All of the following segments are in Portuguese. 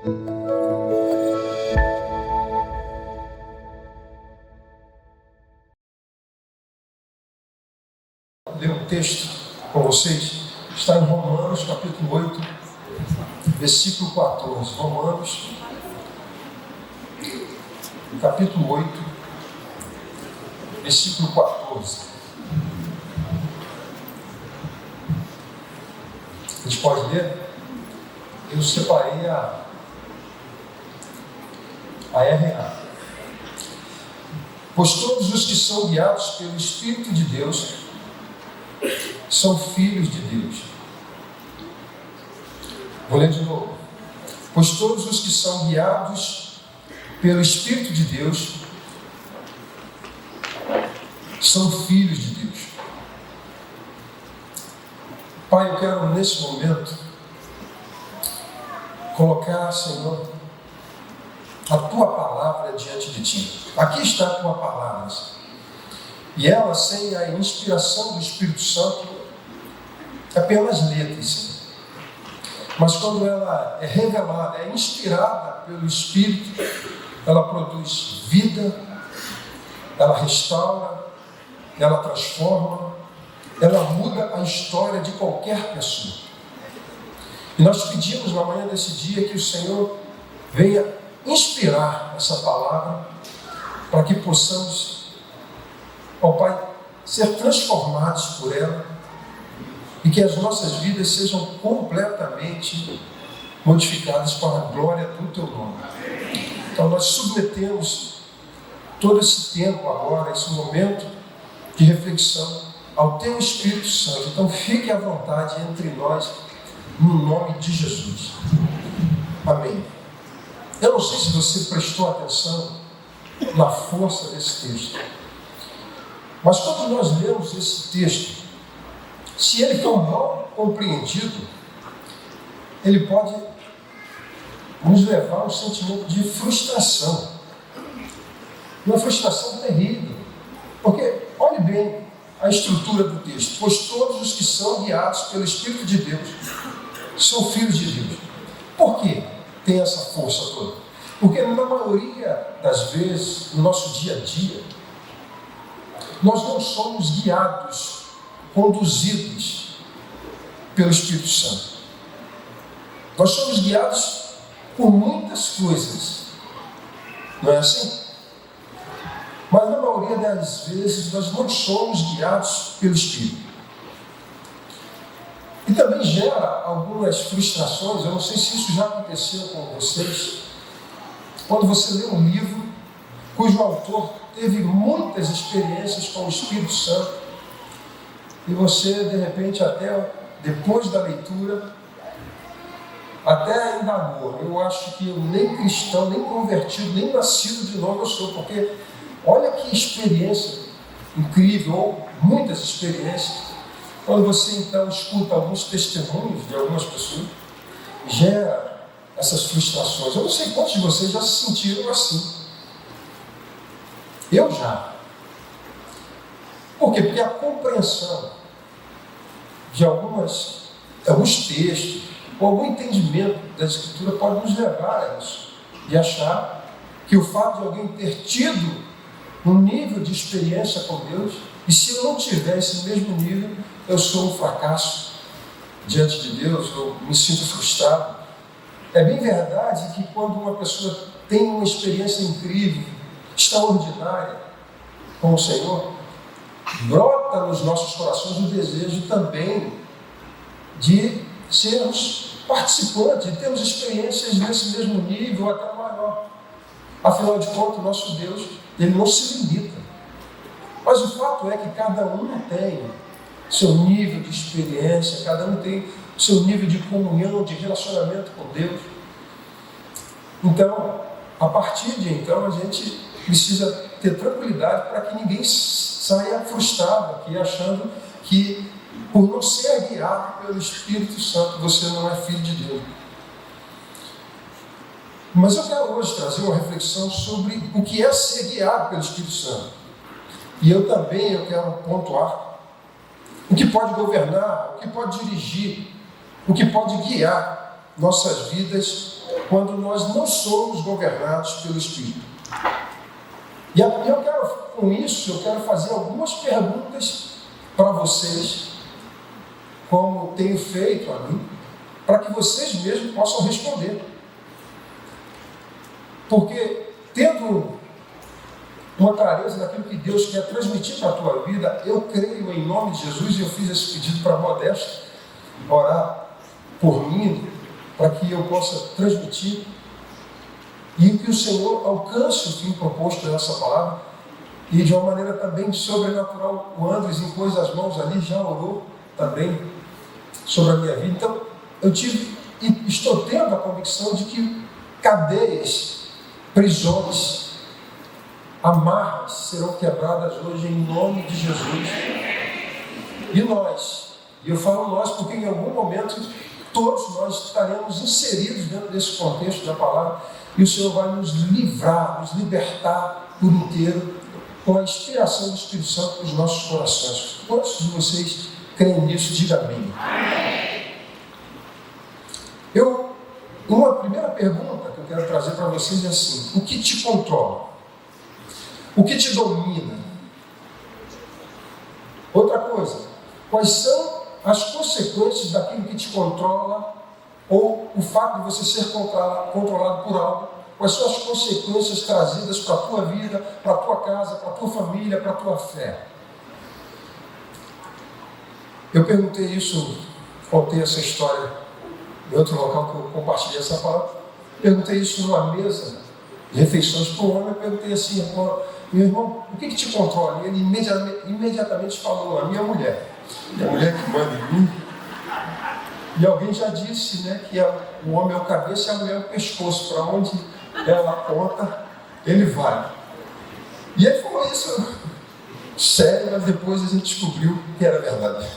Ler um texto com vocês, está em Romanos, capítulo 8, versículo 14. Romanos, capítulo 8, versículo 14. A gente pode ler? Eu separei a RA. Pois todos os que são guiados pelo Espírito de Deus são filhos de Deus. Vou ler de novo. Pois todos os que são guiados pelo Espírito de Deus são filhos de Deus. Pai, eu quero nesse momento colocar, Senhor, a Tua palavra diante de Ti. Aqui está a Tua palavra, Senhor. E ela, sem a inspiração do Espírito Santo, é apenas letras, Senhor. Mas quando ela é revelada, é inspirada pelo Espírito, ela produz vida, ela restaura, ela transforma, ela muda a história de qualquer pessoa. E nós pedimos na manhã desse dia que o Senhor venha inspirar essa palavra para que possamos, ó Pai, ser transformados por ela e que as nossas vidas sejam completamente modificadas para a glória do Teu nome. Então nós submetemos todo esse tempo agora, esse momento de reflexão ao Teu Espírito Santo. Então fique à vontade entre nós, no nome de Jesus. Amém. Eu não sei se você prestou atenção na força desse texto, mas quando nós lemos esse texto, se ele for mal compreendido, ele pode nos levar a um sentimento de frustração. Uma frustração terrível. Porque, olhe bem a estrutura do texto. Pois todos os que são guiados pelo Espírito de Deus são filhos de Deus. Por que tem essa força toda? Porque na maioria das vezes, no nosso dia a dia, nós não somos guiados, conduzidos pelo Espírito Santo. Nós somos guiados por muitas coisas. Não é assim? Mas na maioria das vezes nós não somos guiados pelo Espírito. E também gera algumas frustrações. Eu não sei se isso já aconteceu com vocês. Quando você lê um livro cujo autor teve muitas experiências com o Espírito Santo e você, de repente, até depois da leitura, até indagou. Eu acho que eu nem cristão, nem convertido, nem nascido de novo eu sou, porque olha que experiência incrível, ou muitas experiências. Quando você então escuta alguns testemunhos de algumas pessoas, gera essas frustrações. Eu não sei quantos de vocês já se sentiram assim. Eu já. Por quê? Porque a compreensão de alguns textos, ou algum entendimento da Escritura pode nos levar a isso. De achar que o fato de alguém ter tido um nível de experiência com Deus, e se eu não tiver esse mesmo nível, eu sou um fracasso diante de Deus, eu me sinto frustrado. É bem verdade que quando uma pessoa tem uma experiência incrível, extraordinária com o Senhor, brota nos nossos corações o desejo também de sermos participantes, de termos experiências nesse mesmo nível ou até maior. Afinal de contas, o nosso Deus, Ele não se limita. Mas o fato é que cada um tem seu nível de experiência, cada um tem seu nível de comunhão, de relacionamento com Deus. Então, a partir de então, a gente precisa ter tranquilidade para que ninguém saia frustrado aqui, achando que por não ser guiado pelo Espírito Santo, você não é filho de Deus. Mas eu quero hoje trazer uma reflexão sobre o que é ser guiado pelo Espírito Santo. E eu quero pontuar o que pode governar, o que pode dirigir, o que pode guiar nossas vidas quando nós não somos governados pelo Espírito. E eu quero, com isso, eu quero fazer algumas perguntas para vocês, como tenho feito a mim, para que vocês mesmos possam responder. Porque, tendo uma clareza daquilo que Deus quer transmitir para a tua vida, eu creio em nome de Jesus, e eu fiz esse pedido para a Modesta orar por mim, para que eu possa transmitir, e que o Senhor alcance o fim proposto nessa palavra, e de uma maneira também sobrenatural. O Andres impôs as mãos ali, já orou também sobre a minha vida. Então, eu tive e estou tendo a convicção de que cadeias, prisões, amarras serão quebradas hoje em nome de Jesus. E nós, e eu falo nós porque em algum momento todos nós estaremos inseridos dentro desse contexto da palavra, e o Senhor vai nos livrar, nos libertar por inteiro, com a inspiração do Espírito Santo nos nossos corações. Quantos de vocês creem nisso? Diga amém. Uma primeira pergunta que eu quero trazer para vocês é assim: o que te controla? O que te domina? Outra coisa, quais são as consequências daquilo que te controla, ou o fato de você ser controlado por algo? Quais são as consequências trazidas para a tua vida, para a tua casa, para a tua família, para a tua fé? Eu perguntei isso, contei essa história em outro local que eu compartilhei essa palavra. Perguntei isso numa mesa de refeições para um homem. Eu perguntei assim: meu irmão, o que te controla? E ele imediatamente falou: a minha mulher. A mulher que manda em mim. E alguém já disse, né, que o homem é o cabeça e a mulher é o pescoço. Para onde ela aponta, ele vai. E ele falou isso sério, mas depois a gente descobriu que era verdade.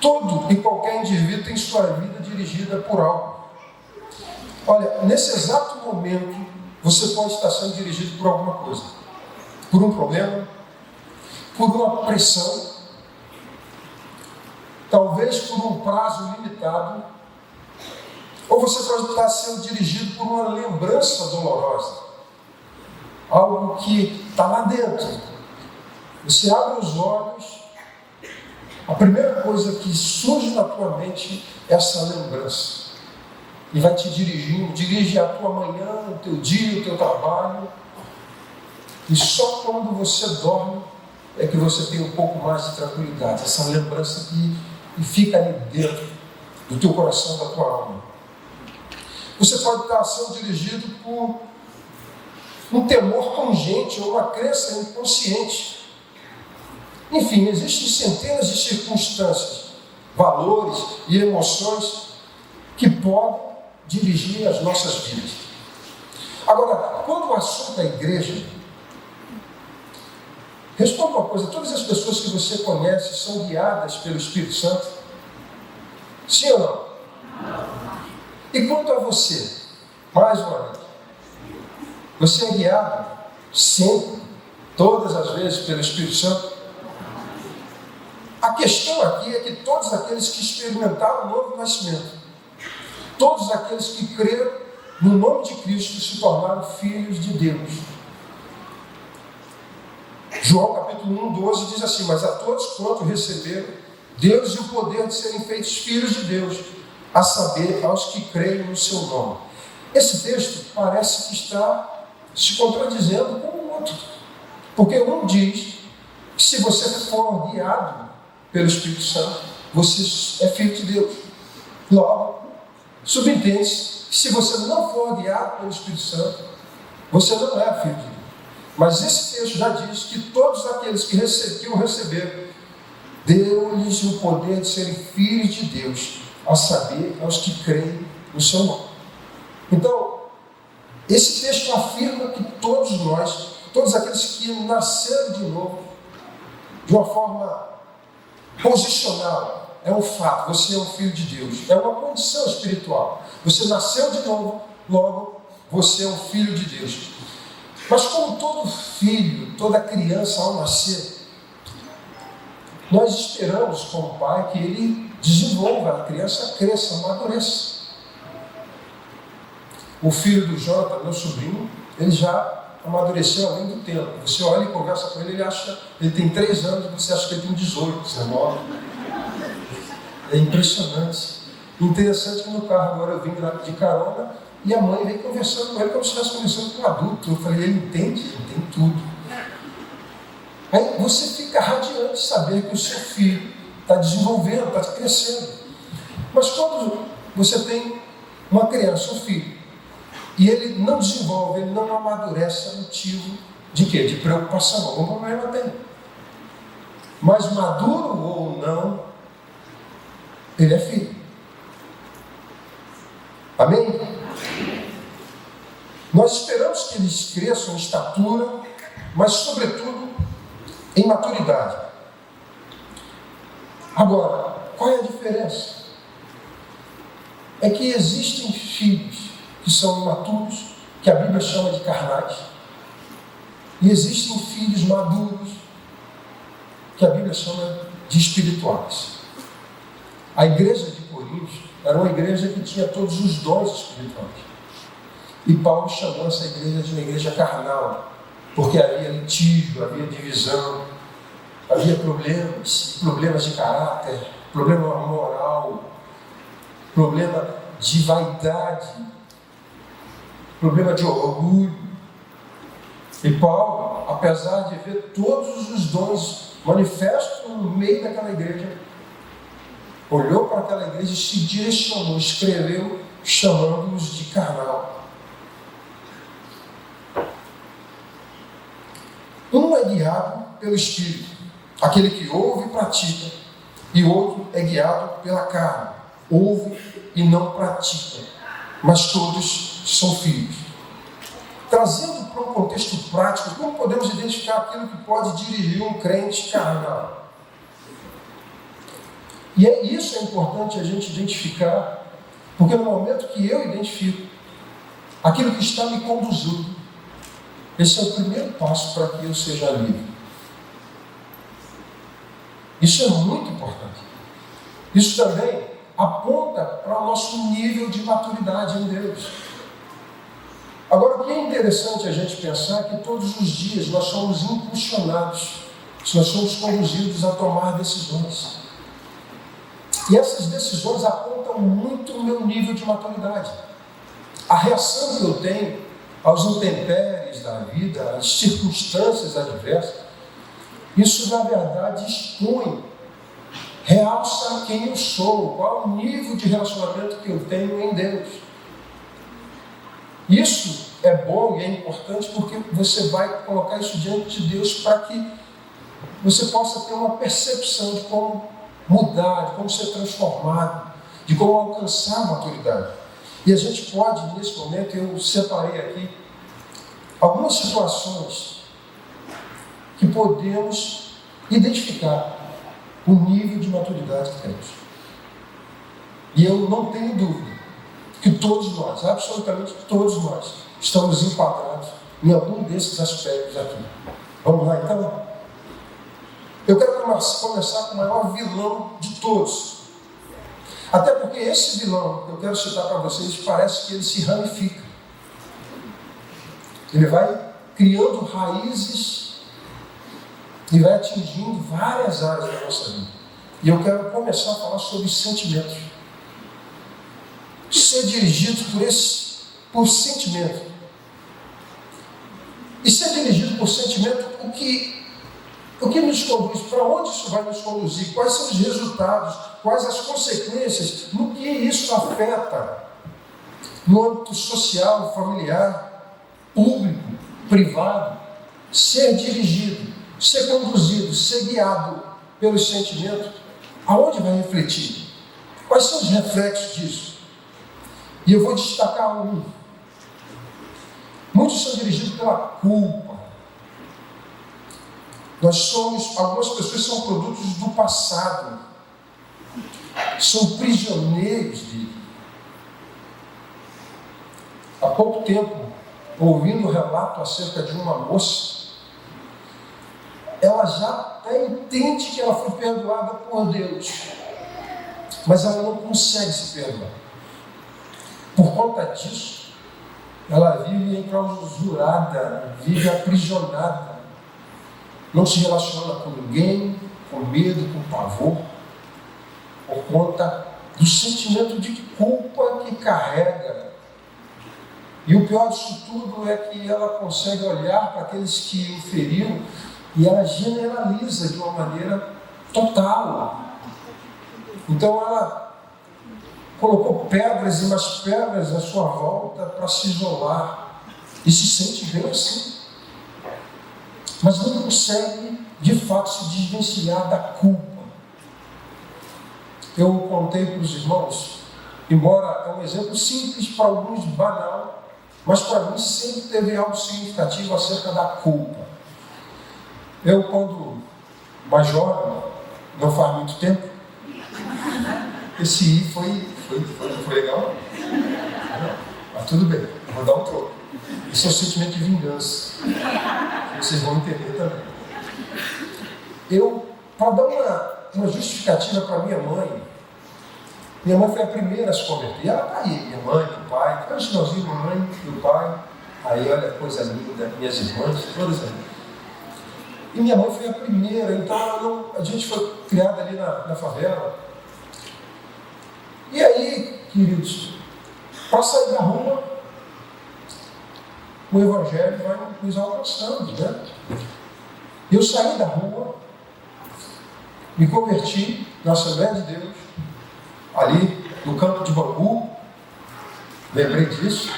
Todo e qualquer indivíduo tem sua vida dirigida por algo. Olha, nesse exato momento, você pode estar sendo dirigido por alguma coisa. Por um problema, por uma pressão, talvez por um prazo limitado, ou você pode estar sendo dirigido por uma lembrança dolorosa. Algo que está lá dentro. Você abre os olhos, a primeira coisa que surge na tua mente é essa lembrança. E vai te dirigindo, dirige a tua manhã, o teu dia, o teu trabalho. E só quando você dorme é que você tem um pouco mais de tranquilidade. Essa lembrança que fica ali dentro do teu coração, da tua alma. Você pode estar sendo dirigido por um temor congente ou uma crença inconsciente. Enfim, existem centenas de circunstâncias, valores e emoções que podem dirigir as nossas vidas. Agora, quando o assunto é a igreja, responda uma coisa: todas as pessoas que você conhece são guiadas pelo Espírito Santo? Sim ou não? E quanto a você, mais uma vez, você é guiado sempre, todas as vezes, pelo Espírito Santo? A questão aqui é que todos aqueles que experimentaram o novo nascimento, todos aqueles que creram no nome de Cristo, se tornaram filhos de Deus. João capítulo 1, 12 diz assim: mas a todos quanto receberam, Deus e o poder de serem feitos filhos de Deus, a saber, aos que creem no seu nome. Esse texto parece que está se contradizendo com o outro, porque um diz que se você for guiado pelo Espírito Santo, você é filho de Deus. Logo, subentende-se que se você não for guiado pelo Espírito Santo, você não é filho de Deus. Mas esse texto já diz que todos aqueles que o receberam, deu-lhes o poder de serem filhos de Deus, a saber, aos que creem no seu nome. Então, esse texto afirma que todos nós, todos aqueles que nasceram de novo, de uma forma posicional, é um fato: você é um filho de Deus, é uma condição espiritual. Você nasceu de novo, logo você é um filho de Deus. Mas como todo filho, toda criança ao nascer, nós esperamos como pai que ele desenvolva, a criança cresça, amadureça. O filho do Jonathan, meu sobrinho, ele já amadureceu além do tempo. Você olha e conversa com ele, ele tem 3 anos, você acha que ele tem 18, 19. É impressionante. Interessante que no carro agora eu vim de carona e a mãe vem conversando com ele como se estivesse conversando com um adulto. Eu falei, ele entende tudo. Aí você fica radiante de saber que o seu filho está desenvolvendo, está crescendo. Mas quando você tem uma criança, um filho, e ele não desenvolve, ele não amadurece, é motivo de quê? De preocupação. Algum problema tem. Mas maduro ou não, ele é filho. Amém? Nós esperamos que eles cresçam em estatura, mas sobretudo em maturidade. Agora, qual é a diferença? É que existem filhos que são imaturos, que a Bíblia chama de carnais, e existem filhos maduros, que a Bíblia chama de espirituais. A igreja de Corinto era uma igreja que tinha todos os dons espirituais. E Paulo chamou essa igreja de uma igreja carnal, porque havia litígio, havia divisão, havia problemas de caráter, problema moral, problema de vaidade, problema de orgulho. E Paulo, apesar de ver todos os dons manifestos no meio daquela igreja, olhou para aquela igreja e se direcionou, escreveu, chamando-os de carnal. Um é guiado pelo Espírito, aquele que ouve e pratica, e outro é guiado pela carne, ouve e não pratica, mas todos são filhos. Trazendo para um contexto prático, como podemos identificar aquilo que pode dirigir um crente carnal? E isso é importante a gente identificar, porque no momento que eu identifico aquilo que está me conduzindo, esse é o primeiro passo para que eu seja livre. Isso é muito importante. Isso também aponta para o nosso nível de maturidade em Deus. Agora, o que é interessante a gente pensar é que todos os dias nós somos impulsionados, nós somos conduzidos a tomar decisões. E essas decisões apontam muito o meu nível de maturidade. A reação que eu tenho aos intempéries da vida, às circunstâncias adversas, isso na verdade expõe, realça quem eu sou, qual o nível de relacionamento que eu tenho em Deus. Isso é bom e é importante porque você vai colocar isso diante de Deus para que você possa ter uma percepção de como mudar, de como ser transformado, de como alcançar a maturidade. E a gente pode, nesse momento, eu separei aqui algumas situações que podemos identificar o nível de maturidade que temos. E eu não tenho dúvida que todos nós, absolutamente todos nós, estamos enquadrados em algum desses aspectos aqui. Vamos lá então? Eu quero começar com o maior vilão de todos. Até porque esse vilão que eu quero citar para vocês, parece que ele se ramifica. Ele vai criando raízes e vai atingindo várias áreas da nossa vida. E eu quero começar a falar sobre sentimentos. Ser dirigido por sentimento. E ser dirigido por sentimento, o que nos conduz? Para onde isso vai nos conduzir? Quais são os resultados? Quais as consequências? No que isso afeta? No âmbito social, familiar, público, privado. Ser dirigido, ser conduzido, ser guiado pelos sentimentos, aonde vai refletir? Quais são os reflexos disso? E eu vou destacar um. Muitos são dirigidos pela culpa. Algumas pessoas são produtos do passado, são prisioneiros dele. Há pouco tempo, ouvindo um relato acerca de uma moça, ela já até entende que ela foi perdoada por Deus, mas ela não consegue se perdoar. Por conta disso, ela vive enclausurada, vive aprisionada, não se relaciona com ninguém, com medo, com pavor, por conta do sentimento de culpa que carrega. E o pior disso tudo é que ela consegue olhar para aqueles que o feriram e ela generaliza de uma maneira total. Então ela colocou pedras e mais pedras à sua volta para se isolar e se sente bem assim. Mas não consegue, de fato, se desvencilhar da culpa. Eu contei para os irmãos, embora é um exemplo simples, para alguns banal, mas para mim sempre teve algo significativo acerca da culpa. Eu, quando mais jovem, não faz muito tempo, esse I foi legal? Não, mas tudo bem, eu vou dar um troco. Isso é um sentimento de vingança. Vocês vão entender também. Eu, para dar uma justificativa para minha mãe foi a primeira a se converter. E ela está aí, minha mãe, meu pai, foi um sinalzinho, mamãe, meu pai. Aí olha que coisa linda, minhas irmãs, todas ali. E minha mãe foi a primeira, então a gente foi criada ali na favela. E aí, queridos, para sair da rua, o Evangelho vai nos alcançando, né? Eu saí da rua, me converti na Assembleia de Deus, ali no campo de bambu, lembrei disso.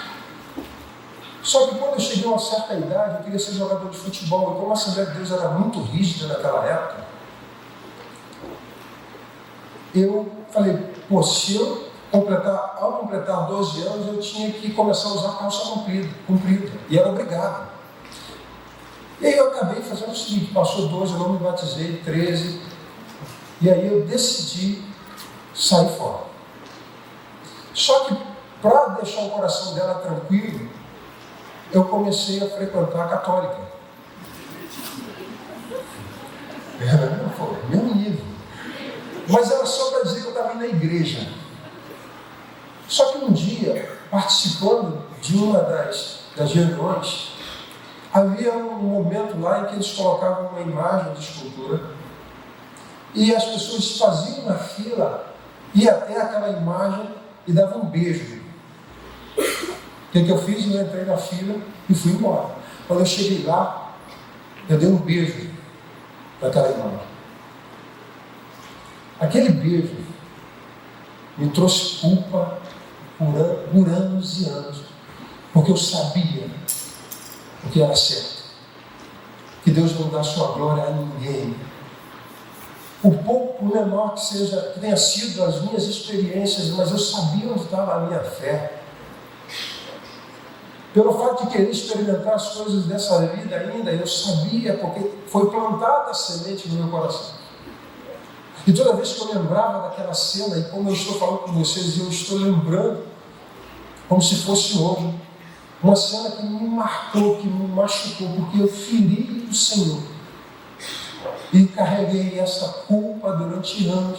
Só que quando eu cheguei a uma certa idade, eu queria ser jogador de futebol, e como a Assembleia de Deus era muito rígida naquela época, eu falei, pô, se eu ao completar 12 anos, eu tinha que começar a usar calça comprida, e era obrigado. E aí eu acabei fazendo o seguinte, passou 12, eu não me batizei, 13, e aí eu decidi sair fora. Só que, para deixar o coração dela tranquilo, eu comecei a frequentar a católica. Foi meu nível. Mas era só para dizer que eu estava indo na igreja. Só que um dia, participando de uma das reuniões, havia um momento lá em que eles colocavam uma imagem de escultura e as pessoas faziam uma fila, ia até aquela imagem e davam um beijo. O que eu fiz? Eu entrei na fila e fui embora. Quando eu cheguei lá, eu dei um beijo naquela imagem. Aquele beijo me trouxe culpa por anos e anos, porque eu sabia o que era certo, que Deus não dá sua glória a ninguém. Por pouco, por menor que seja, que tenha sido as minhas experiências, mas eu sabia onde estava a minha fé. Pelo fato de querer experimentar as coisas dessa vida ainda, eu sabia, porque foi plantada a semente no meu coração. E toda vez que eu lembrava daquela cena, e como eu estou falando com vocês, eu estou lembrando, como se fosse hoje, uma cena que me marcou, que me machucou, porque eu feri o Senhor. E carreguei essa culpa durante anos,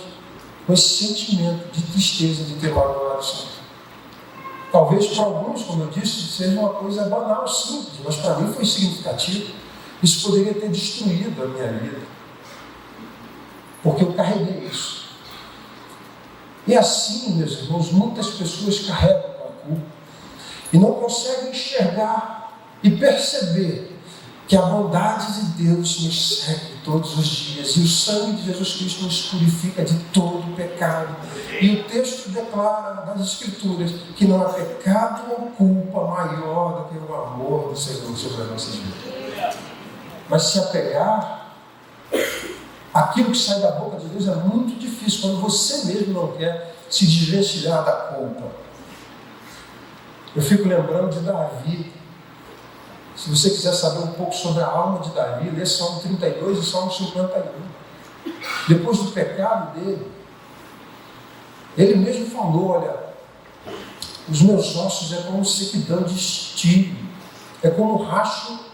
com esse sentimento de tristeza de ter magoado o Senhor. Talvez para alguns, como eu disse, seja uma coisa banal, simples, mas para mim foi significativo. Isso poderia ter destruído a minha vida, porque eu carreguei isso. E assim, meus irmãos, muitas pessoas carregam a culpa e não conseguem enxergar e perceber que a bondade de Deus nos segue todos os dias e o sangue de Jesus Cristo nos purifica de todo pecado. E o texto declara nas Escrituras que não há pecado ou culpa maior do que o amor do Senhor sobre as nossas vidas. Mas se apegar aquilo que sai da boca de Deus é muito difícil quando você mesmo não quer se desvencilhar da culpa. Eu fico lembrando de Davi. Se você quiser saber um pouco sobre a alma de Davi, lê Salmo 32 e Salmo 51. Depois do pecado dele, ele mesmo falou, olha, os meus ossos é como sequidão de estio, é como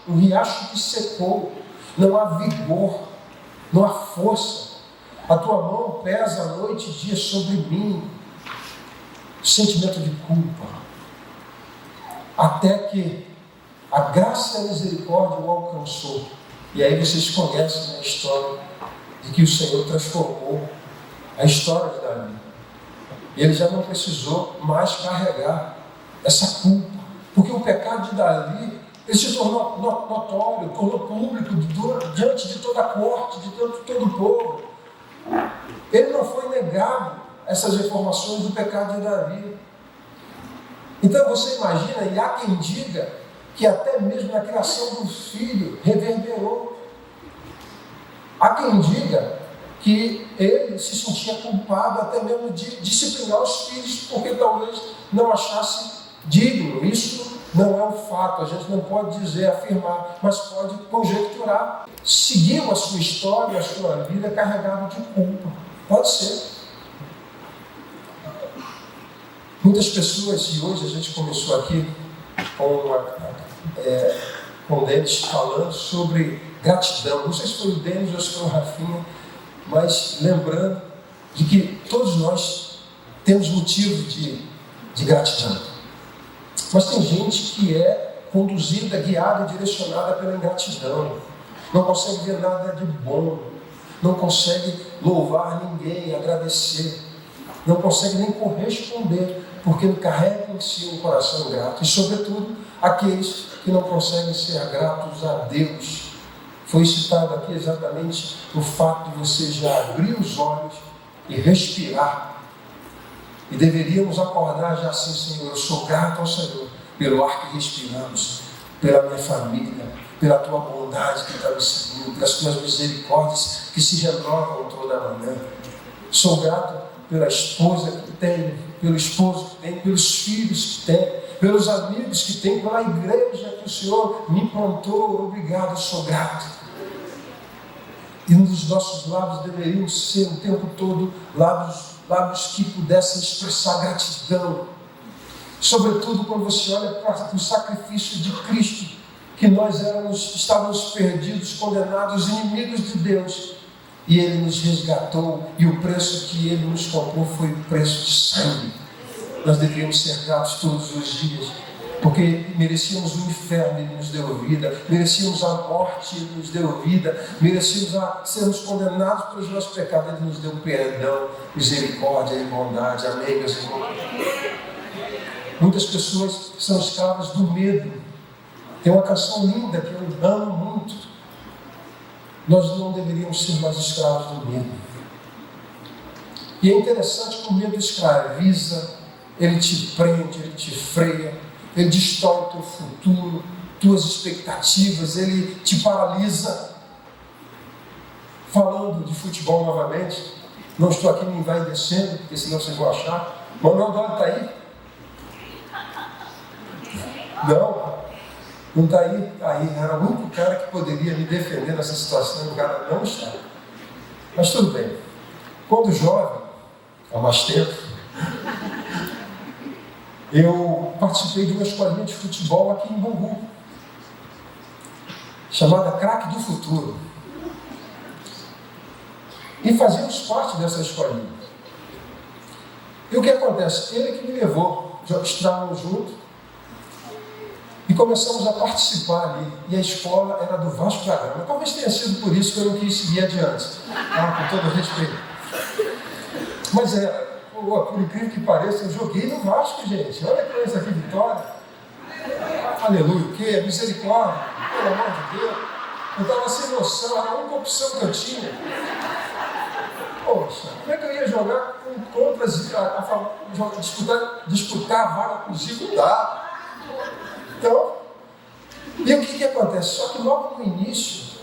um riacho que secou, não há vigor, não há força. A tua mão pesa noite e dia sobre mim. Sentimento de culpa. Até que a graça e a misericórdia o alcançou. E aí vocês conhecem a história de que o Senhor transformou a história de Davi. E ele já não precisou mais carregar essa culpa. Porque o pecado de Davi, ele se tornou notório, tornou público diante de toda a corte, de todo o povo. Ele não foi negado essas informações do pecado de Davi. Então você imagina, e há quem diga, que até mesmo na criação do filho reverberou. Há quem diga que ele se sentia culpado até mesmo de disciplinar os filhos, porque talvez não achasse digno. Isso não é um fato, a gente não pode dizer, afirmar, mas pode conjecturar. Seguiu a sua história, a sua vida carregado de culpa. Pode ser. Muitas pessoas, e hoje a gente começou aqui com o Denis falando sobre gratidão. Não sei se foi o Denis ou se foi o Rafinha, mas lembrando de que todos nós temos motivo de gratidão. Mas tem gente que é conduzida, guiada, direcionada pela ingratidão. Não consegue ver nada de bom. Não consegue louvar ninguém, agradecer. Não consegue nem corresponder, porque ele carrega em si um coração grato. E, sobretudo, aqueles que não conseguem ser gratos a Deus. Foi citado aqui exatamente o fato de você já abrir os olhos e respirar. E deveríamos acordar já assim: Senhor, eu sou grato ao Senhor pelo ar que respiramos, pela minha família, pela tua bondade que está me seguindo, pelas tuas misericórdias que se renovam toda manhã. Sou grato pela esposa que tenho, pelo esposo que tenho, pelos filhos que tenho, pelos amigos que tenho, pela igreja que o Senhor me plantou. Obrigado, eu sou grato. E um dos nossos lábios deveriam ser o tempo todo lábios que pudessem expressar gratidão. Sobretudo quando você olha para o sacrifício de Cristo, que nós estávamos perdidos, condenados, inimigos de Deus, e Ele nos resgatou, e o preço que Ele nos comprou foi o preço de sangue. Nós deveríamos ser gratos todos os dias, porque merecíamos o inferno, Ele nos deu vida, merecíamos a morte, Ele nos deu vida, merecíamos sermos condenados pelos nossos pecados, Ele nos deu perdão, misericórdia e bondade. Amém, meus irmãos? Muitas pessoas são escravas do medo. Tem uma canção linda que eu amo muito. Nós não deveríamos ser mais escravos do medo. E é interessante que o medo escraviza, ele te prende, ele te freia, ele destrói o teu futuro, tuas expectativas, ele te paralisa. Falando de futebol novamente, não estou aqui me envaidecendo, porque senão vocês vão achar. Manuel Dória está aí? Não está aí. Era o único cara que poderia me defender nessa situação, o cara não está. Mas tudo bem. Quando jovem, há mais tempo, eu participei de uma escolinha de futebol aqui em Bangu, chamada Craque do Futuro. E fazíamos parte dessa escolinha. E o que acontece? Ele que me levou, já estávamos juntos, e começamos a participar ali. E a escola era do Vasco da Gama. Talvez tenha sido por isso que eu não quis seguir adiante, com todo respeito. Mas era, por incrível que pareça, eu joguei no Vasco, gente. Olha que isso aqui, vitória. Aleluia, o quê? Misericórdia, pelo amor de Deus. Eu estava sem noção, era a única opção que eu tinha. Poxa, como é que eu ia jogar contra disputar a vaga com o Zico? Não dá. Então, e o que acontece? Só que logo no início,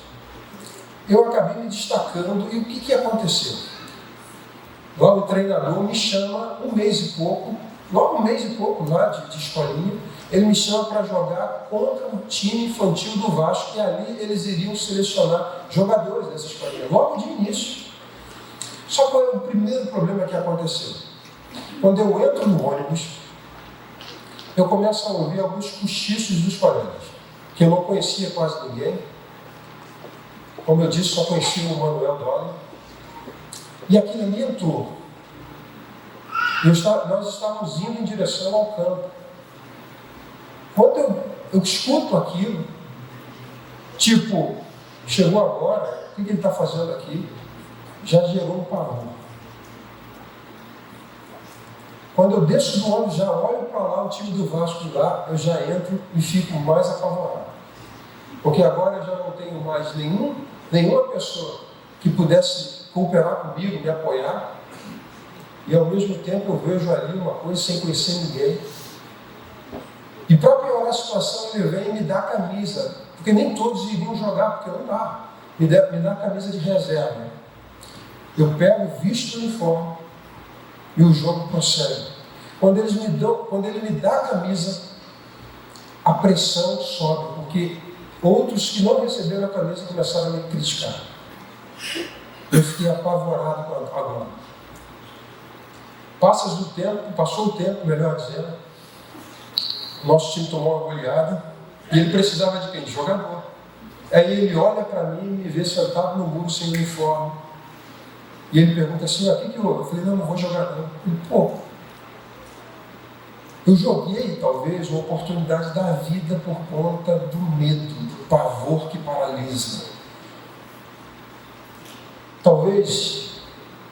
eu acabei me destacando, e o que aconteceu? Logo o treinador me chama um mês e pouco lá de escolinha, ele me chama para jogar contra o time infantil do Vasco, e ali eles iriam selecionar jogadores dessa escolinha, logo de início. Só que o primeiro problema que aconteceu? Quando eu entro no ônibus, eu começo a ouvir alguns cochichos dos colegas, que eu não conhecia quase ninguém. Como eu disse, só conhecia o Manuel Dória. E aquilo ali entrou. Nós estávamos indo em direção ao campo. Quando eu escuto aquilo, tipo, chegou agora, o que ele está fazendo aqui? Já gerou um pavor. Quando eu desço do ônibus, já olho para lá, o time do Vasco de lá, eu já entro e fico mais apavorado. Porque agora eu já não tenho mais nenhuma pessoa que pudesse cooperar comigo, me apoiar, e ao mesmo tempo eu vejo ali uma coisa sem conhecer ninguém. E para piorar a situação, ele vem e me dá a camisa, porque nem todos iriam jogar, porque não dá. Me dá a camisa de reserva. Eu pego, visto o uniforme e o jogo prossegue. Quando ele me dá a camisa, a pressão sobe, porque outros que não receberam a camisa começaram a me criticar. Eu fiquei apavorado agora. Passou o tempo, melhor dizendo, nosso time tomou uma goleada e ele precisava de quem? De jogador. Aí ele olha para mim e me vê sentado no muro sem uniforme. E ele pergunta assim, o que houve? Eu falei, não vou jogar não. Ele, eu joguei talvez uma oportunidade da vida por conta do medo, do pavor que paralisa. Talvez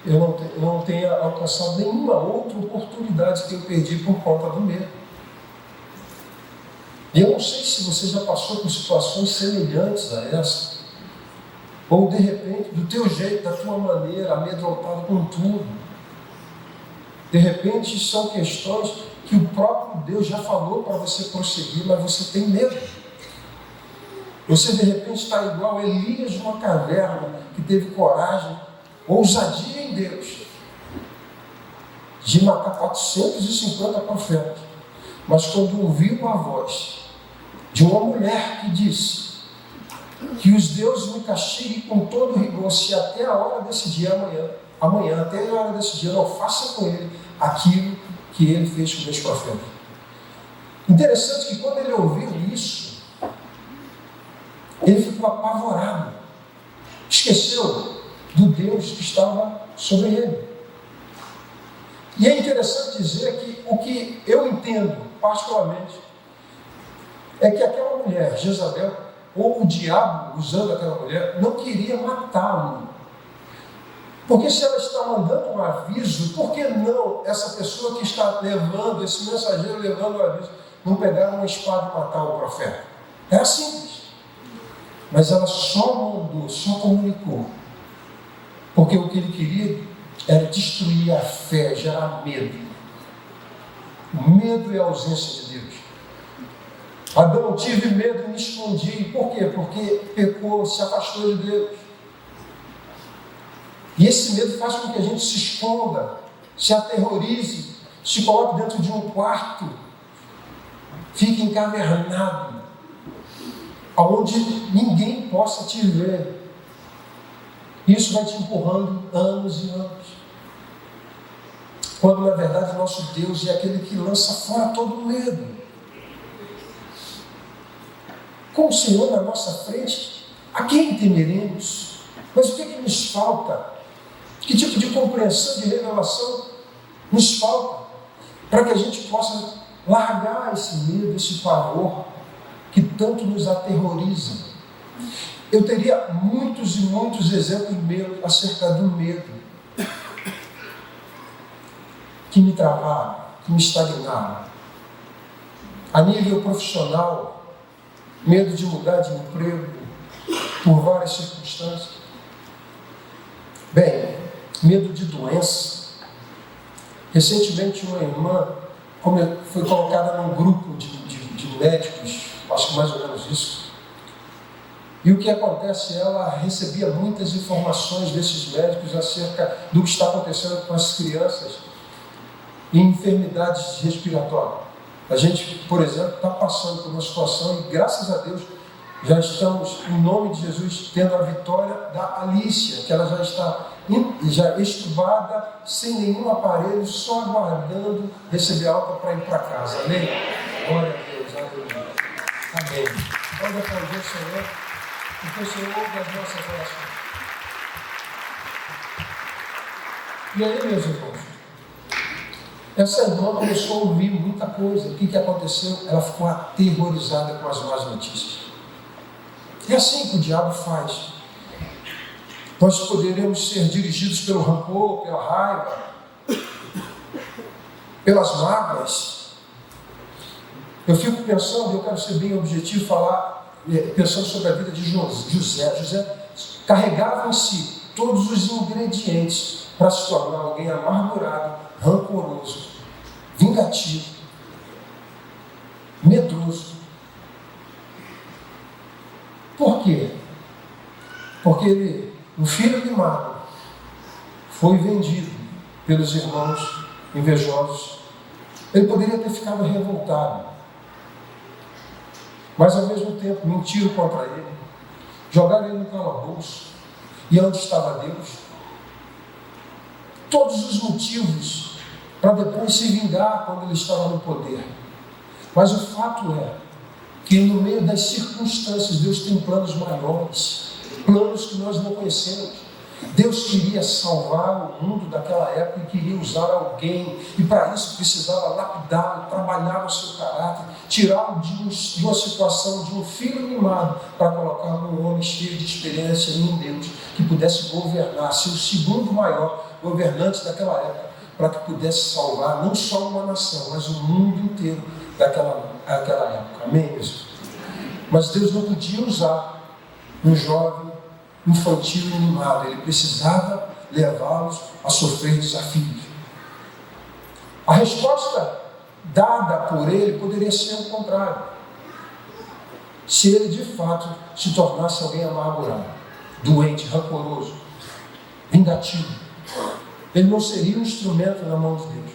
eu não tenha alcançado nenhuma outra oportunidade que eu perdi por conta do medo. E eu não sei se você já passou por situações semelhantes a essa, ou de repente, do teu jeito, da tua maneira, amedrontado com tudo. De repente são questões que o próprio Deus já falou para você prosseguir, mas você tem medo. Você de repente está igual Elias numa caverna, que teve coragem, ousadia em Deus, de matar 450 profetas. Mas quando ouviu a voz de uma mulher que disse que os deuses me castiguem com todo rigor, se até a hora desse dia amanhã, até a hora desse dia, não faça com ele aquilo que ele fez com meus profetas. Interessante que quando ele ouviu isso, ele ficou apavorado, esqueceu do Deus que estava sobre ele. E é interessante dizer que o que eu entendo particularmente é que aquela mulher, Jezabel, ou o diabo usando aquela mulher, não queria matá-lo. Porque se ela está mandando um aviso, por que não essa pessoa que está levando, esse mensageiro levando o aviso, não pegar uma espada e matar o profeta? Era simples. Mas ela só mandou, só comunicou. Porque o que ele queria era destruir a fé, gerar medo. O medo é a ausência de Deus. Adão, tive medo e me escondi. Por quê? Porque pecou, se afastou de Deus. E esse medo faz com que a gente se esconda, se aterrorize, se coloque dentro de um quarto, fique encavernado, aonde ninguém possa te ver. Isso vai te empurrando anos e anos. Quando na verdade nosso Deus é aquele que lança fora todo o medo. Com o Senhor na nossa frente, a quem temeremos? Mas o que nos falta? Que tipo de compreensão, de revelação nos falta para que a gente possa largar esse medo, esse pavor que tanto nos aterroriza? Eu teria muitos e muitos exemplos meus acerca do medo que me travaram, que me estagnaram. A nível profissional, medo de mudar de emprego por várias circunstâncias. Bem, medo de doença. Recentemente uma irmã foi colocada num grupo de médicos, acho que mais ou menos isso. E o que acontece? Ela recebia muitas informações desses médicos acerca do que está acontecendo com as crianças e enfermidades respiratórias. A gente, por exemplo, está passando por uma situação e, graças a Deus, já estamos, em nome de Jesus, tendo a vitória da Alicia, que ela já está estubada, sem nenhum aparelho, só aguardando receber alta para ir para casa. Amém? Glória a Deus, aleluia. Amém. Pode aplaudir o Senhor, porque o Senhor ouve as nossas orações. E aí, meus irmãos, essa irmã começou a ouvir muita coisa. O que aconteceu? Ela ficou aterrorizada com as más notícias. É assim que o diabo faz. Nós poderemos ser dirigidos pelo rancor, pela raiva, pelas mágoas. Eu fico pensando, eu quero ser bem objetivo, pensando sobre a vida de José. José carregava em si todos os ingredientes para se tornar alguém amargurado, rancoroso, vingativo, medroso. Por quê? Porque ele, o filho mimado, foi vendido pelos irmãos invejosos. Ele poderia ter ficado revoltado, mas ao mesmo tempo mentiram contra ele, jogaram ele no calabouço. E onde estava Deus? Todos os motivos para depois se vingar quando ele estava no poder. Mas o fato é que no meio das circunstâncias Deus tem planos maiores, planos que nós não conhecemos. Deus queria salvar o mundo daquela época e queria usar alguém, e para isso precisava lapidá-lo, trabalhar o seu caráter, tirá-lo de uma situação de um filho mimado para colocar um homem cheio de experiência em Deus, que pudesse governar, ser o segundo maior governante daquela época, para que pudesse salvar não só uma nação, mas o mundo inteiro daquela época. Amém, mesmo? Mas Deus não podia usar um jovem infantil e mimado. Ele precisava levá-los a sofrer desafios. A resposta dada por ele poderia ser o contrário. Se ele de fato se tornasse alguém amargurado, doente, rancoroso, vingativo, ele não seria um instrumento na mão de Deus.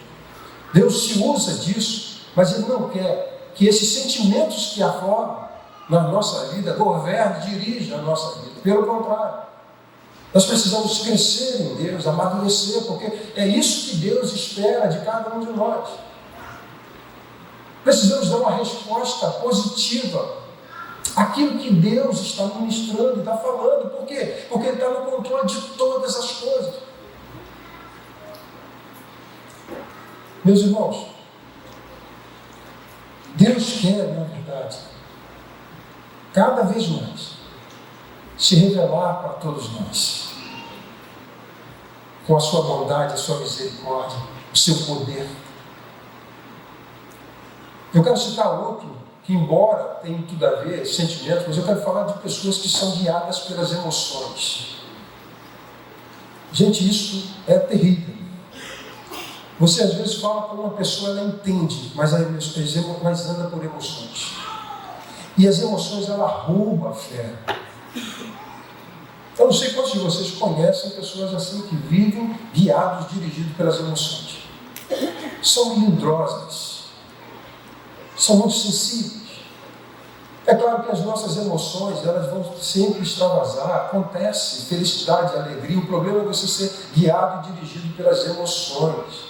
Deus se usa disso, mas ele não quer que esses sentimentos que afloram na nossa vida governem, dirijam a nossa vida. Pelo contrário, nós precisamos crescer em Deus, amadurecer, porque é isso que Deus espera de cada um de nós. Precisamos dar uma resposta positiva àquilo que Deus está ministrando e está falando. Por quê? Porque Ele está no controle de todas as coisas. Meus irmãos, Deus quer, na verdade, cada vez mais se revelar para todos nós, com a sua bondade, a sua misericórdia, o seu poder. Eu quero citar outro, que embora tenha tudo a ver, sentimentos, mas eu quero falar de pessoas que são guiadas pelas emoções. Gente, isso é terrível. Você às vezes fala com uma pessoa, ela entende, mas anda por emoções. E as emoções, ela rouba a fé. Eu não sei quantos de vocês conhecem pessoas assim que vivem guiados, dirigidos pelas emoções. São melindrosas. São muito sensíveis. É claro que as nossas emoções, elas vão sempre extravasar. Acontece felicidade, alegria. O problema é você ser guiado e dirigido pelas emoções.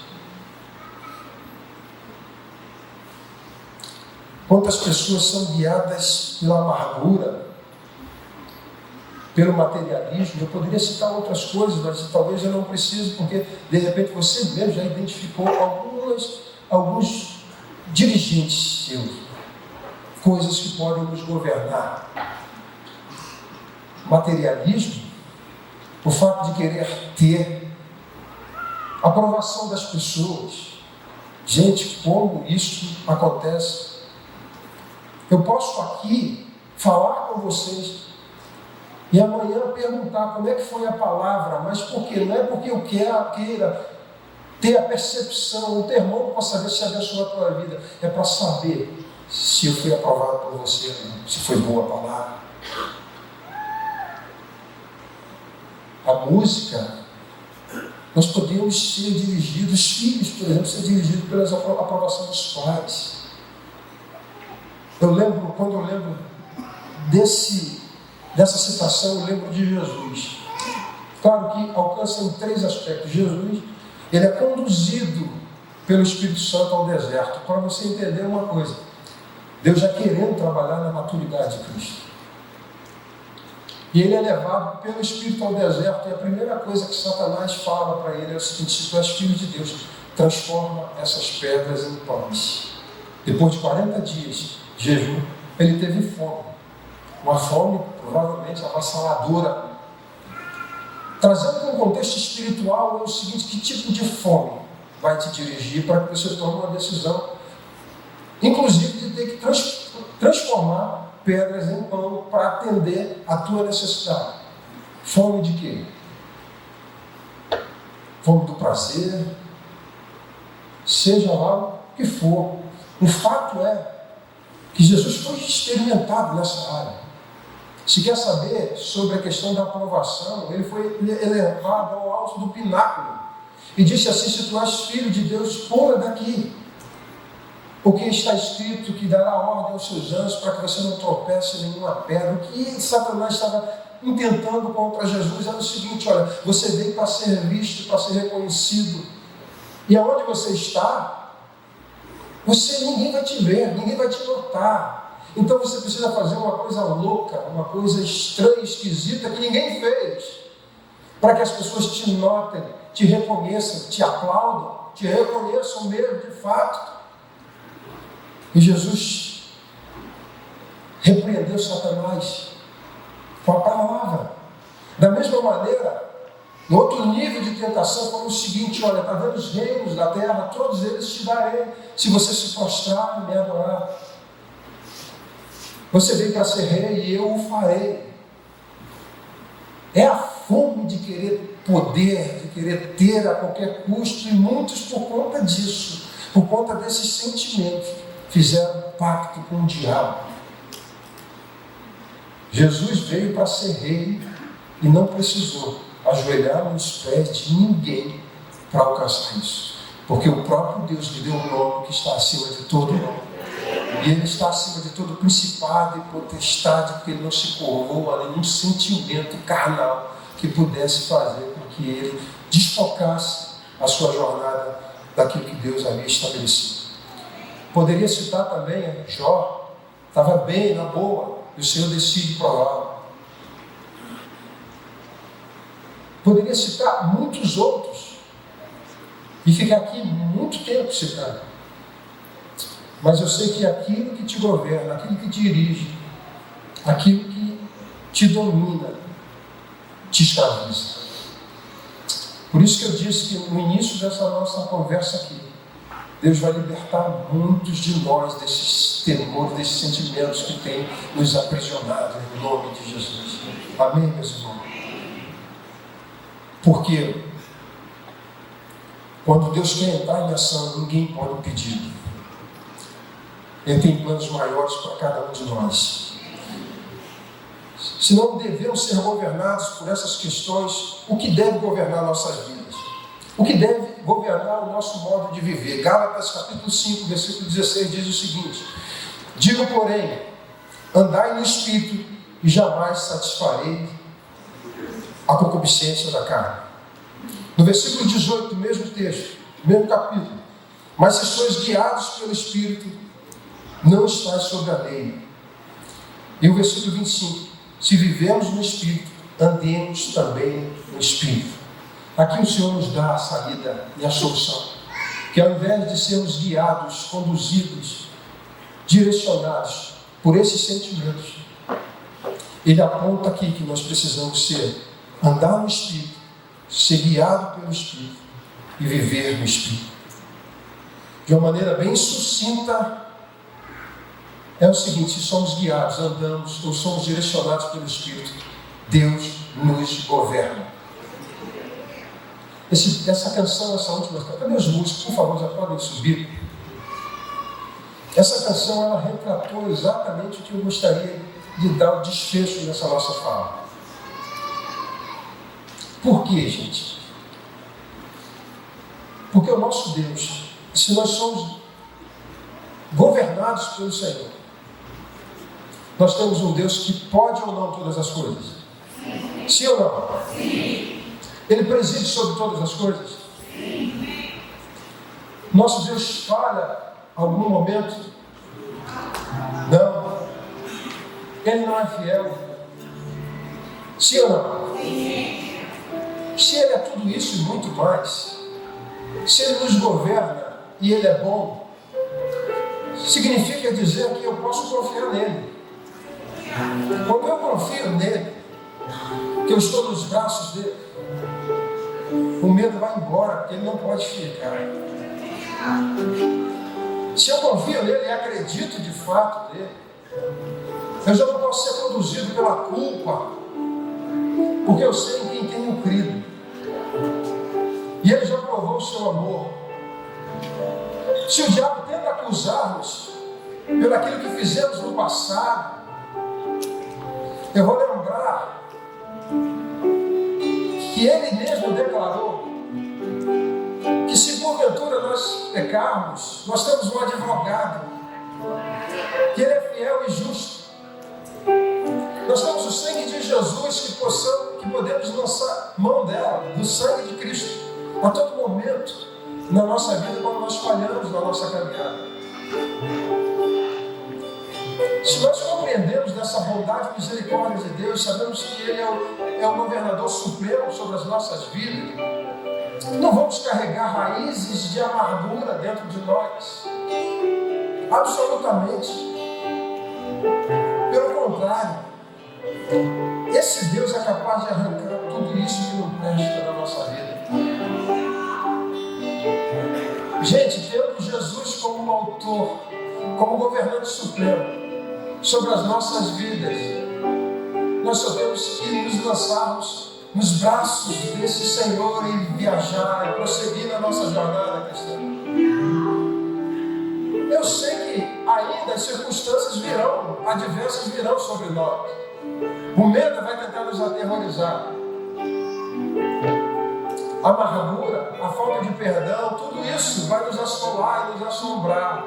Quantas pessoas são guiadas pela amargura, pelo materialismo? Eu poderia citar outras coisas, mas talvez eu não precise, porque de repente você mesmo já identificou alguns dirigentes seus, coisas que podem nos governar. Materialismo, o fato de querer ter aprovação das pessoas. Gente, como isso acontece? Eu posso aqui falar com vocês e amanhã perguntar como é que foi a palavra, mas por quê? Não é porque eu queira ter a percepção, o termômetro para saber se abençoou a tua vida, é para saber se eu fui aprovado por você, se foi boa a palavra. A música, nós podemos ser dirigidos, filhos, por exemplo, ser dirigidos pela aprovação dos pais. Quando eu lembro dessa citação, eu lembro de Jesus. Claro que alcança em 3 aspectos. Jesus, ele é conduzido pelo Espírito Santo ao deserto, para você entender uma coisa. Deus já querendo trabalhar na maturidade de Cristo. E ele é levado pelo Espírito ao deserto, e a primeira coisa que Satanás fala para ele é o seguinte: se tu és filho de Deus, transforma essas pedras em pães. Depois de 40 dias de jejum, ele teve fome. Uma fome provavelmente avassaladora. Trazendo para um contexto espiritual, é o seguinte: que tipo de fome vai te dirigir para que você tome uma decisão, inclusive de ter que transformar pedras em pão para atender a tua necessidade? Fome de quê? Fome do prazer, seja lá o que for. O fato é que Jesus foi experimentado nessa área. Se quer saber sobre a questão da aprovação, ele foi elevado ao alto do pináculo e disse assim: se tu és filho de Deus, pula daqui. Porque está escrito que dará ordem aos seus anjos para que você não tropece em nenhuma pedra. O que Satanás estava intentando contra Jesus era o seguinte: olha, você veio para ser visto, para ser reconhecido, e aonde você está, ninguém vai te ver, ninguém vai te notar. Então você precisa fazer uma coisa louca, uma coisa estranha, esquisita, que ninguém fez, para que as pessoas te notem, te reconheçam, te aplaudam, te reconheçam mesmo de fato. E Jesus repreendeu Satanás com a palavra. Da mesma maneira, no outro nível de tentação, foi o seguinte: olha, está vendo os reinos da terra, todos eles te darei, se você se prostrar e me adorar. Você veio para ser rei e eu o farei. É a fome de querer poder, de querer ter a qualquer custo, e muitos, por conta disso, por conta desses sentimentos, fizeram um pacto com o diabo. Jesus veio para ser rei e não precisou ajoelhar nos pés de ninguém para alcançar isso, porque o próprio Deus lhe deu um nome que está acima de todo nome, e ele está acima de todo principado e potestade, porque ele não se curvou a nenhum sentimento carnal que pudesse fazer com que ele desfocasse a sua jornada daquilo que Deus havia estabelecido. Poderia citar também Jó, estava bem, na boa, e o Senhor decide prová-lo. Poderia citar muitos outros, e ficar aqui muito tempo citando. Mas eu sei que aquilo que te governa, aquilo que te dirige, aquilo que te domina, te escraviza. Por isso que eu disse que no início dessa nossa conversa aqui, Deus vai libertar muitos de nós desses temores, desses sentimentos que têm nos aprisionado, em nome de Jesus. Amém, meus irmãos? Porque quando Deus quer entrar em ação, ninguém pode impedir. Ele tem planos maiores para cada um de nós. Senão devemos ser governados por essas questões. O que deve governar nossas vidas? O que deve governar o nosso modo de viver? Gálatas capítulo 5, versículo 16 diz o seguinte: digo, porém, andai no Espírito e jamais satisfarei a concupiscência da carne. No versículo 18 do mesmo texto, do mesmo capítulo: mas se sois guiados pelo Espírito, não estáis sobre a lei. E o versículo 25: se vivemos no Espírito, andemos também no Espírito. Aqui o Senhor nos dá a saída e a solução, que ao invés de sermos guiados, conduzidos, direcionados por esses sentimentos, Ele aponta aqui que nós precisamos andar no Espírito, ser guiado pelo Espírito e viver no Espírito. De uma maneira bem sucinta, é o seguinte: se somos guiados, andamos ou somos direcionados pelo Espírito, Deus nos governa. Essa canção, essa última canção, cadê os músicos? Por favor, já podem subir. Essa canção, ela retratou exatamente o que eu gostaria de dar o desfecho nessa nossa fala. Por quê, gente? Porque o nosso Deus, se nós somos governados pelo Senhor, nós temos um Deus que pode ou não todas as coisas? Sim ou não? Sim. Ele preside sobre todas as coisas? Sim. Nosso Deus falha em algum momento? Não. Ele não é fiel. Sim ou não? Se Ele é tudo isso e muito mais, se Ele nos governa e Ele é bom, significa dizer que eu posso confiar nele. Quando eu confio nele, que eu estou nos braços dele, o medo vai embora, porque ele não pode ficar. Se eu confio nele e acredito de fato nele, eu já não posso ser conduzido pela culpa, porque eu sei em quem tenho crido. E ele já provou o seu amor. Se o diabo tenta acusar-nos pelo aquilo que fizemos no passado, eu vou lembrar que ele mesmo declarou que se porventura nós pecarmos, nós temos um advogado, que ele é fiel e justo. Nós temos o sangue de Jesus que podemos lançar mão dela, do sangue de Cristo, a todo momento na nossa vida, quando nós falhamos na nossa caminhada. Se nós compreendemos dessa bondade e misericórdia de Deus, sabemos que Ele é o governador supremo sobre as nossas vidas, não vamos carregar raízes de amargura dentro de nós. Absolutamente. Pelo contrário, esse Deus é capaz de arrancar tudo isso que não presta da nossa vida. Gente, tendo Jesus como autor, como governante supremo sobre as nossas vidas, nós só temos que nos lançarmos nos braços desse Senhor e viajar e prosseguir na nossa jornada cristã. Eu sei que ainda as circunstâncias adversas virão sobre nós. O medo vai tentar nos aterrorizar. A amargura, a falta de perdão, tudo isso vai nos assolar e nos assombrar.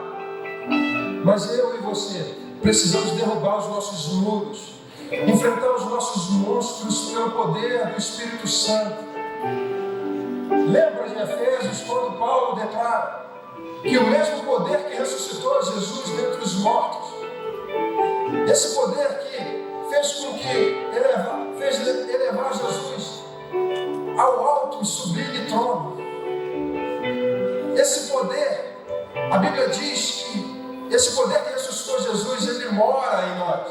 Mas eu e você precisamos derrubar os nossos muros, enfrentar os nossos monstros pelo poder do Espírito Santo. Lembra de Efésios, quando Paulo declara que o mesmo poder que ressuscitou Jesus dentre os mortos, esse poder que fez com que fez elevar Jesus ao alto e sublime trono, esse poder, a Bíblia diz que esse poder que ressuscitou Jesus, ele mora em nós.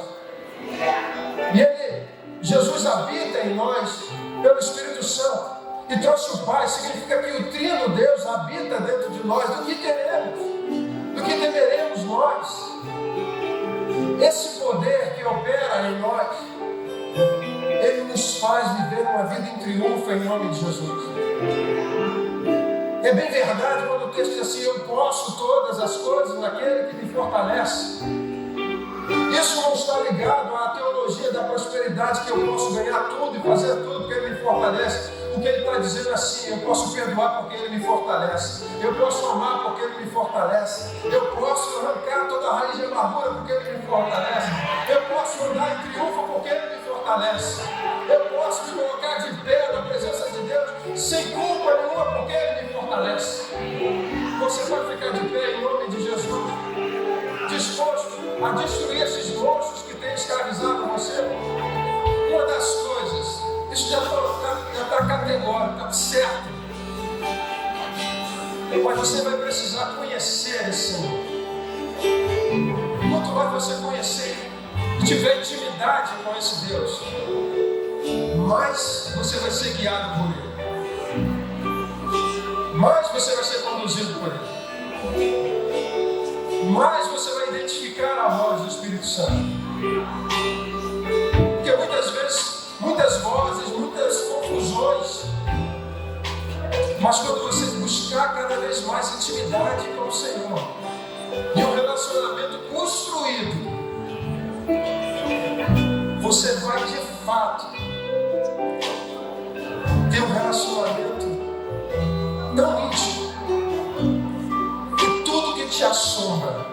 E Jesus habita em nós pelo Espírito Santo. E trouxe o Pai, significa que o Trino Deus habita dentro de nós. Do que teremos? Do que temeremos nós? Esse poder que opera em nós, ele nos faz viver uma vida em triunfo em nome de Jesus. É bem verdade quando o texto diz assim: eu posso todas as coisas naquele que me fortalece. Isso não está ligado à teologia da prosperidade, que eu posso ganhar tudo e fazer tudo porque ele me fortalece. O que ele está dizendo assim: eu posso perdoar porque ele me fortalece, eu posso amar porque ele me fortalece, eu posso arrancar toda a raiz de amargura porque ele me fortalece, eu posso andar em triunfo porque ele me fortalece, eu posso me colocar de pé na presença de Deus sem culpa nenhuma porque ele me fortalece. Você vai ficar de pé em nome de Jesus, disposto a destruir esses monstros que têm escravizado você? Uma das coisas, isso já está categórico, está certo. Mas você vai precisar conhecer esse Senhor. Quanto mais você conhecer e tiver intimidade com esse Deus, mais você vai ser guiado por Ele. Mais você vai ser conduzido por Ele. Mais você vai identificar a voz do Espírito Santo. Porque muitas vezes, muitas vozes, muitas confusões. Mas quando você buscar cada vez mais intimidade com o Senhor e um relacionamento construído, você vai de fato ter um relacionamento tão íntimo que tudo que te assombra,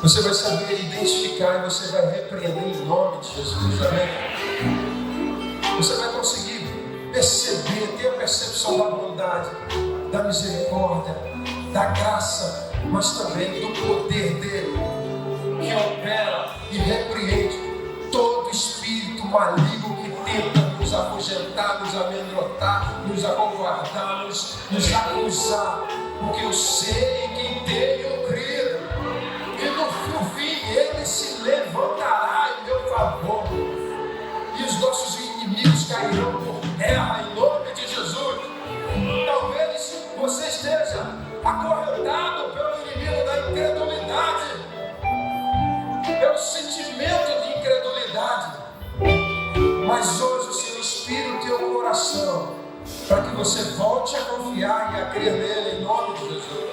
você vai saber identificar e você vai repreender em nome de Jesus. Amém? Você vai conseguir perceber, ter a percepção da bondade, da misericórdia, da graça, mas também do poder dele, que opera e repreende todo espírito maligno que tenta você em quem tenho crido, e no fim ele se levantará em meu favor, e os nossos inimigos cairão por terra em nome de Jesus. Talvez você esteja acorrentado pelo inimigo da incredulidade, pelo sentimento de incredulidade, mas hoje o Senhor inspira o teu coração para que você volte a confiar e a crer nele em nome de Jesus.